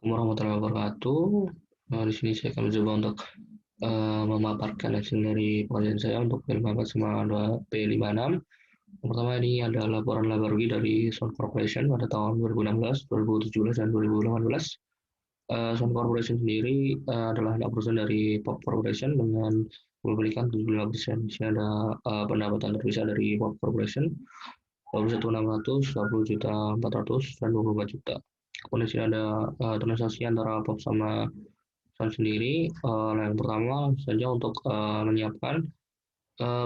Warahmatullahi wabarakatuh. Di sini saya akan mencoba untuk memaparkan hasil dari pekerjaan saya untuk P54 sama 2 P56. Yang pertama ini ada laporan laba rugi dari Sound Corporation pada tahun 2016, 2017, dan 2018. Sound Corporation sendiri adalah anak perusahaan dari Pop Corporation dengan kepemilikan 75%. Di sini ada pendapatan terpisah dari Pop Corporation 21.600, 20.400, dan 24 juta. Kemudian di sini ada transaksi antara Pop sama Sound sendiri. Yang pertama saja untuk menyiapkan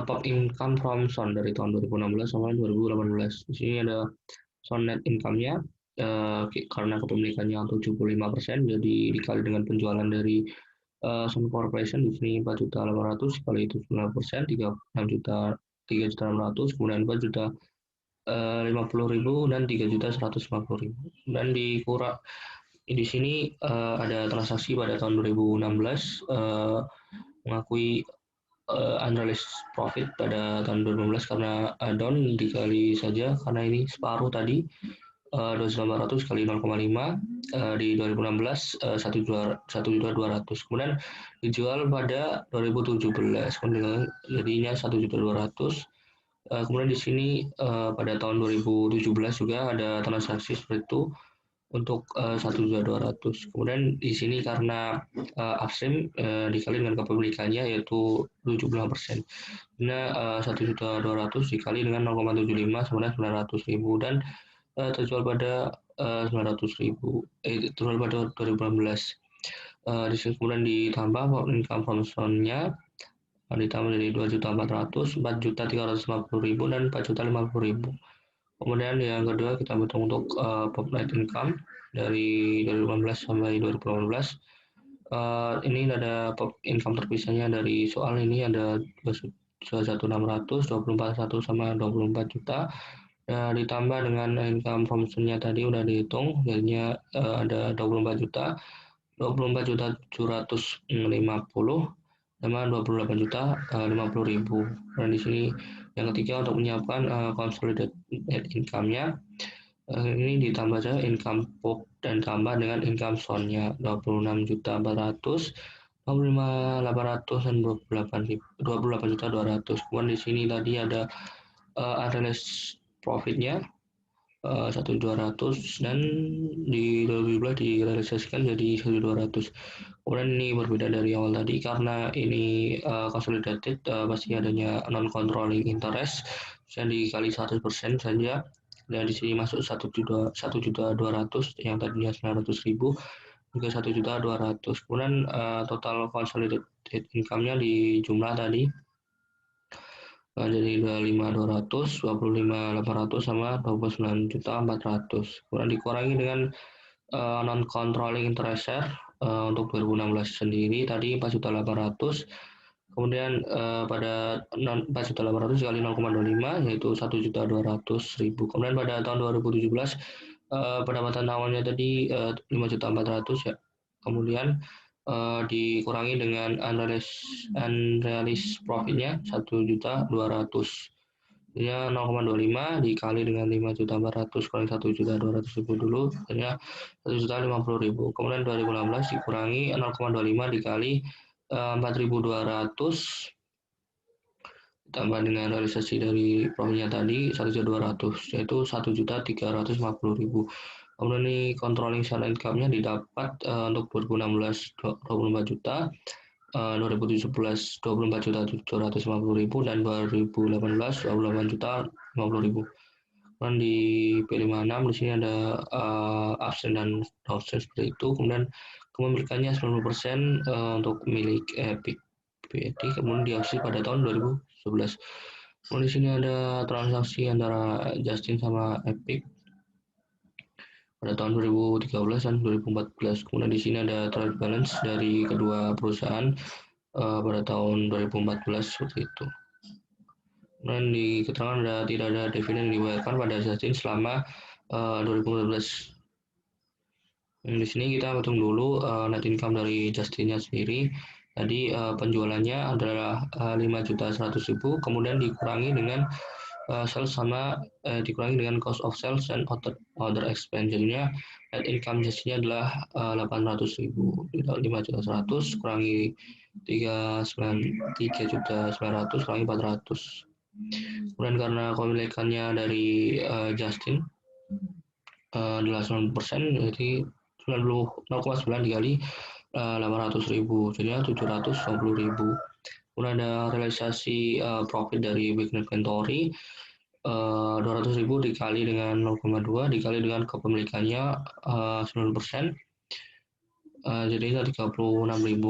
Pop Income from Sound dari tahun 2016 sampai 2018. Di sini ada Sound net income-nya karena kepemilikannya 75%, jadi dikali dengan penjualan dari Sound Corporation di sini 4.800 kali itu 9%, 3.600, kemudian 4 juta 50.000 dan 3.150.000. Dan dikurang di sini ada transaksi pada tahun 2016 mengakui unrealized profit pada tahun 2016 karena down dikali saja karena ini separuh tadi 2.800 kali 0,5 di 2016 1.200.000, kemudian dijual pada 2017 jadinya 1.200.000. Kemudian di sini pada tahun 2017 juga ada transaksi seperti itu untuk 1.200.000. Kemudian di sini karena upstream dikali dengan kepemilikannya yaitu 75%. Nah, 1.200.000 dikali dengan 0,75 sama dengan 900.000 dan terjual pada 900.000. Terjual pada 2016. Di sini kemudian ditambah income from Sound-nya ditambah dari 2.400.000, 4.350.000 dan 4.050.000. Kemudian yang kedua kita hitung untuk pop net income dari 2015 sampai 2018. Ini ada pop income terpisahnya dari soal ini ada 21.600, 24.1 sama 24 juta. Ditambah dengan income from Sound-nya tadi udah dihitung, jadinya ada 24 juta, 24 juta 750 sama 28 juta 50.000. Dan di sini yang ketiga untuk menyiapkan consolidated net income-nya ini ditambah saja income pop dan tambah dengan income Sound-nya 26 juta 400, 25.800 dan 28 juta 200. Kemudian di sini tadi ada unrealized profit-nya 1.200 dan di 2012 direalisasikan jadi 1.200. Kemudian ini berbeda dari awal tadi karena ini consolidated pasti adanya non controlling interest yang dikali 100% saja. Dan di sini masuk 1.200.000 yang tadinya 900.000 juga 1.200.000. Kemudian total consolidated income-nya di jumlah tadi jadi 25.200, 25.800 sama 29.400. Kemudian dikurangi dengan non controlling interest share untuk 2016 sendiri tadi 4.800. Kemudian pada 4.800 kali 0,25 yaitu 1.200.000. Kemudian pada tahun 2017 pendapatan awalnya tadi 5.400 ya. Kemudian dikurangi dengan unrealized profit-nya 1.200.000. Jadinya 0,25 dikali dengan 5.400 kali 1.200.000 dulu, jadinya 1.050.000. Kemudian 2016 dikurangi 0,25 dikali 4.200 ditambah dengan realisasi dari profitnya tadi 1.200 yaitu 1.350.000. Kemudian ini controlling share income-nya didapat untuk 2016 24 juta, 2017 24 juta 750.000 dan 2018 28 juta 50.000. Kemudian di P56 di sini ada upstream dan downstream seperti itu. Kemudian kepemilikannya 90% untuk milik Epic PET, kemudian diaksi pada tahun 2011. Kemudian di sini ada transaksi antara Justin sama Epic pada tahun 2013 dan 2014. Kemudian di sini ada trade balance dari kedua perusahaan pada tahun 2014 seperti itu. Kemudian di keterangan tidak ada dividen yang dibayarkan pada Justin selama 2014. Di sini kita hitung dulu net income dari Justinnya sendiri. Tadi penjualannya adalah 5.100.000, kemudian dikurangi dengan sales sama dikurangi dengan cost of sales dan other expense. Jadinya net income just-nya adalah 800.000, 5.100.000 kurangi 3.900.000 kurangi 400. Kemudian karena kepemilikannya dari Justin adalah 90%, jadi 0,9 dikali 800.000, jadinya 720.000. Kemudian ada realisasi profit dari weekly inventory 200.000 dikali dengan 0,2 dikali dengan kepemilikannya 9%, jadi 36.000.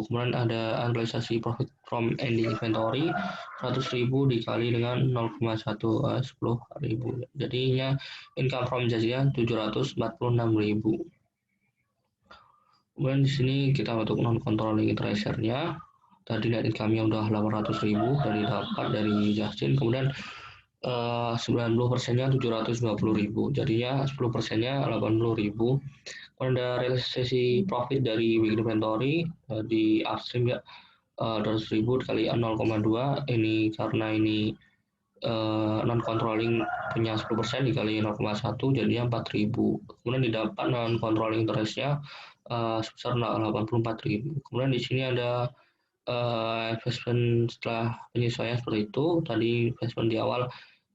Kemudian ada realisasi profit from ending inventory 100.000 dikali dengan 0,1 10.000, jadinya income from jadinya 746.000. Kemudian di sini kita untuk non controlling interest-nya, tadi net income-nya udah 800.000 dari Justin, kemudian 90%-nya 720.000, jadinya 10%-nya 80.000. Kemudian ada realisasi profit dari weekly inventory di upstream ya, 200.000 kali 0,2, ini karena ini non controlling punya 10% dikali 0,1 jadinya 4.000. Kemudian didapat non controlling interest-nya sebesar 84.000. Kemudian di sini ada investment setelah penyesuaian seperti itu. Tadi investment di awal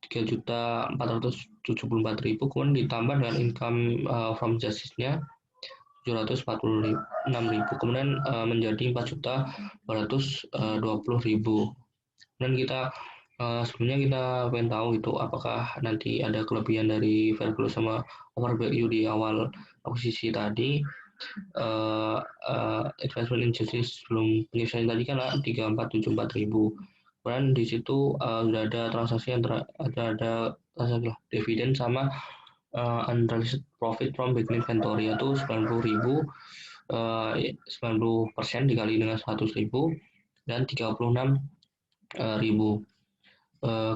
3.474.000, kemudian ditambah dengan income from justice-nya 746.000, kemudian menjadi 4.220.000. Dan kita sebelumnya kita pengen tahu itu apakah nanti ada kelebihan dari fair value sama over value di awal akuisisi tadi. Investment in justice sebelum penyesuaian tadi kan 3.474.000. Kemudian di situ sudah ada transaksi yang ada transaksi dividen sama unrealized profit from beginning inventory, yaitu 90.000, 90% dikali dengan 100.000 dan 36.000.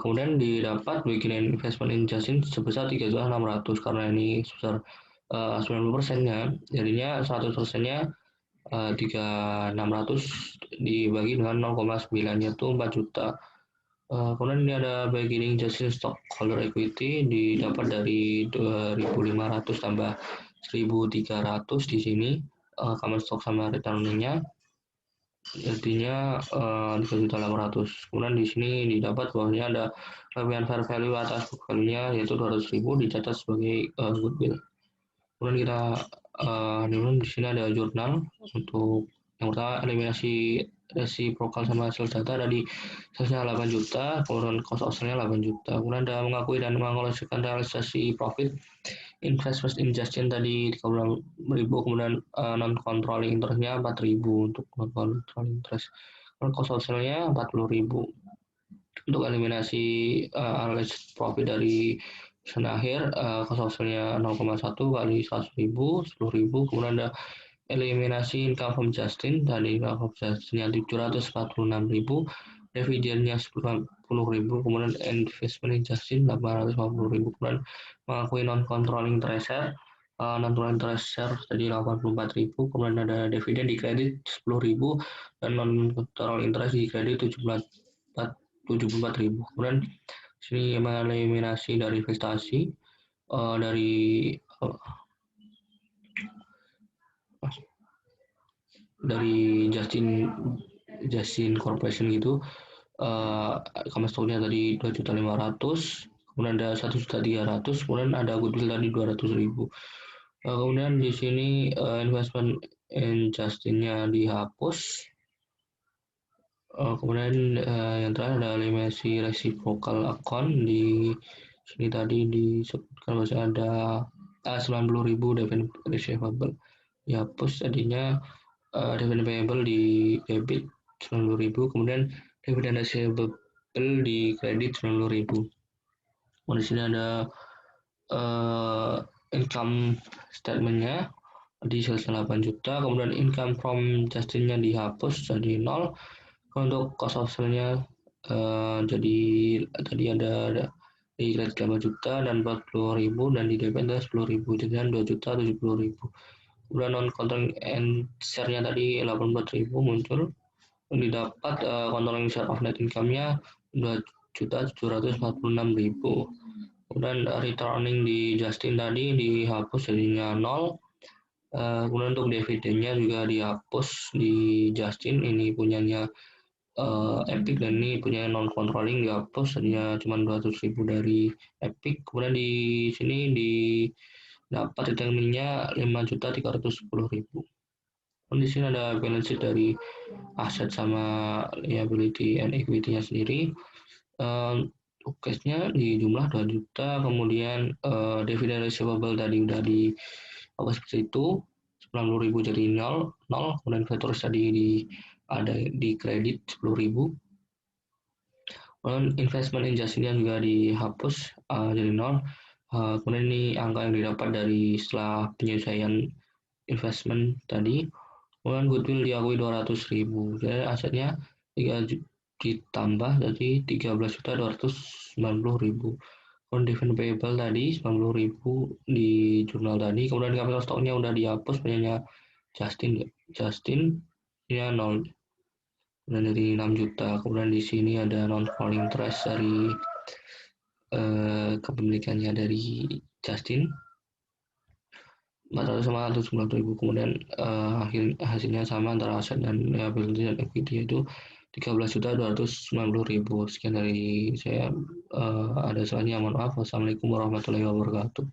Kemudian didapat beginning investment in Justin sebesar 3.600.000, karena ini sebesar 90%-nya, jadinya 100%-nya 3.600 dibagi dengan 0,9 yaitu 4 juta. Kemudian ini ada beginning Justin stockholder equity didapat dari 2.500 tambah 1.300 di sini common stock sama return earning-nya, artinya 3.800.000. Kemudian di sini didapat bahwanya ada kelebihan fair value atas book value-nya yaitu 200.000 dicatat sebagai goodwill. Kemudian kita di sini ada jurnal untuk yang pertama eliminasi reciprocal sama sales data, ada di salesnya 8 juta, kemudian cost of sales-nya 8 juta. Kemudian ada mengakui dan mengoleksikan realisasi profit investment in Justin tadi 36.000, kemudian non controlling interest-nya 4.000 untuk non controlling interest. Kemudian cost of sales-nya 40.000. Untuk eliminasi realized profit dari sana akhir, cost of sales-nya 0,1 kali 100.000 10.000. Kemudian ada eliminasi income from Justin, tadi income from Justin-nya 746.000, dividennya 10.000, kemudian investment in Justin 850.000. Kemudian mengakui non controlling interest share, non controlling interest share tadi 84.000, kemudian ada dividen di kredit 10.000 dan non controlling interest di kredit 74.000. Kemudian sini mengeliminasi dari investasi dari Justin Corporation gitu, common stock-nya tadi 2.500.000, kemudian ada 1.300.000, kemudian ada goodwill tadi 200.000. Kemudian di sini investment in Justin-nya dihapus. Kemudian yang terakhir ada eliminasi reciprocal account, di sini tadi disebutkan bahwa ada 90.000 dividend receivable dihapus, tadinya dividend payable di debit 90.000, kemudian dividend receivable di kredit 90.000. Di sini ada income statement-nya di sales 8 juta, kemudian income from Justin-nya dihapus jadi 0. Untuk cost of sales-nya jadi tadi ada di kredit 8 juta dan 40.000 dan di debit ada 10.000, jadi 2.070.000. Kemudian non controlling and share-nya tadi 84.000 muncul, didapat controlling share of net income-nya 4.746.000. Kemudian returning di Justin tadi dihapus jadinya 0. Kemudian untuk dividennya juga dihapus di Justin, ini punyanya Epic dan ini punya non controlling dihapus, hanya cuma 200.000 dari Epic. Kemudian di sini dapat return-nya 5.310.000. Di sini ada balance sheet dari aset sama liability and equity-nya sendiri. Cash-nya di jumlah 2 juta, kemudian dividend receivable tadi udah di apa seperti itu, 90.000 jadi 0, kemudian inventory tadi ada di kredit 10.000. Kemudian investment in Justin juga dihapus jadi 0. Kemudian ini angka yang didapat dari setelah penyelesaian investment tadi. Kemudian goodwill diakui 200.000, jadi asetnya 3 ditambah jadi 13.290.000. Kemudian dividend payable tadi 90.000 di jurnal tadi. Kemudian capital stocknya udah dihapus, punyanya Justin ya 0 dan dari 6 juta. Kemudian di sini ada non controlling interest dari kepemilikannya dari Justin 490.000. Kemudian hasilnya sama antara aset dan liability dan equity, yaitu 13.290.000. Sekian dari saya. Ada salahnya mohon maaf. Wassalamualaikum warahmatullahi wabarakatuh.